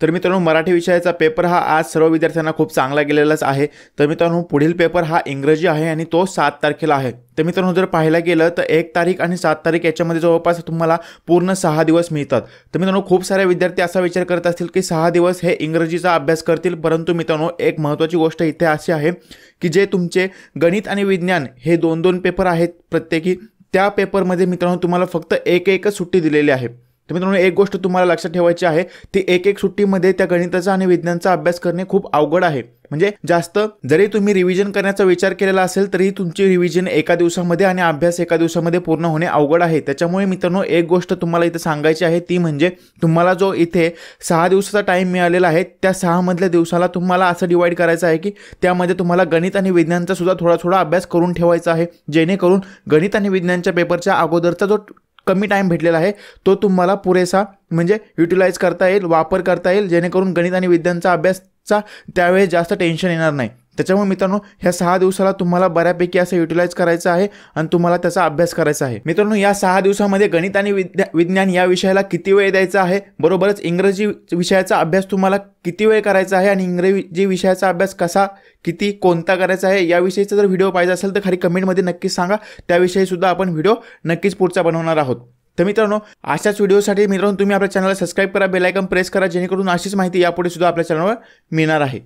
तर मित्रांनो, मराठी विषयाचा पेपर हा आज सर्व विद्यार्थ्यांना खूप चांगला गेलेलाच आहे। तर मित्रांनो, पुढील पेपर हा इंग्रजी आहे आणि तो 7 तारखेला आहे। तर मित्रांनो, जर पाहायला गेलं तर 1 तारीख आणि 7 तारीख याच्यामध्ये जवळपास तुम्हाला पूर्ण 6 दिवस मिळतात। तर मित्रांनो, खूप सारे विद्यार्थी असा विचार करत असतील की 6 दिवस हे इंग्रजीचा अभ्यास करतील, परंतु मित्रांनो, एक महत्त्वाची गोष्ट इथे अशी आहे की जे तुमचे गणित आणि विज्ञान हे 2-2 पेपर आहेत प्रत्येकी, त्या पेपरमध्ये मित्रांनो तुम्हाला फक्त एक सुट्टी दिलेली आहे। तर मित्रांनो, एक गोष्ट तुम्हाला लक्षात ठेवायची आहे, ती एक सुट्टीमध्ये त्या गणिताचा आणि विज्ञानाचा अभ्यास करणे खूप अवघड आहे। म्हणजे जास्त जरी तुम्ही रिव्हिजन करण्याचा विचार केलेला असेल तरी तुमची रिव्हिजन एका दिवसामध्ये आणि अभ्यास एका दिवसामध्ये पूर्ण होणे अवघड आहे। त्याच्यामुळे मित्रांनो, एक गोष्ट तुम्हाला इथे सांगायची आहे, ती म्हणजे तुम्हाला जो इथे 6 दिवसाचा टाइम मिळालेला आहे, त्या 6 मधल्या दिवसाला तुम्हाला असं डिवाइड करायचं आहे की त्यामध्ये तुम्हाला गणित आणि विज्ञानाचा सुद्धा थोडा अभ्यास करून ठेवायचा आहे, जेणेकरून गणित आणि विज्ञानाच्या पेपरच्या अगोदरचा जो कमी टाइम भेटलेला आहे तो तुम्हाला पुरेसा म्हणजे युटिलाइज करता येईल, वापर करता येईल, जेणेकरून गणित आणि विज्ञानाचा अभ्यासचा त्यावेळेस जास्त टेन्शन येणार नाही। त्याच्यामुळे मित्रांनो, ह्या 6 दिवसाला तुम्हाला बऱ्यापैकी असं युटिलाइज करायचं आहे आणि तुम्हाला त्याचा अभ्यास करायचा आहे। मित्रांनो, या 6 दिवसामध्ये गणित आणि विज्ञान या विषयाला किती वेळ द्यायचा आहे, बरोबरच इंग्रजी विषयाचा अभ्यास तुम्हाला किती वेळ करायचा आहे आणि इंग्रजी विषयाचा अभ्यास कसा किती कोणता करायचा आहे याविषयीचा जर व्हिडिओ पाहिजे असेल तर खाली कमेंटमध्ये नक्कीच सांगा, त्याविषयी सुद्धा आपण व्हिडिओ नक्कीच पुढचा बनवणार आहोत। तर मित्रांनो, अशाच व्हिडिओसाठी मित्रांनो तुम्ही आपल्या चॅनलला सबस्क्राइब करा, बेल आयकॉन प्रेस करा, जेणेकरून अशीच माहिती यापुढे सुद्धा आपल्या चॅनलवर मिळणार आहे।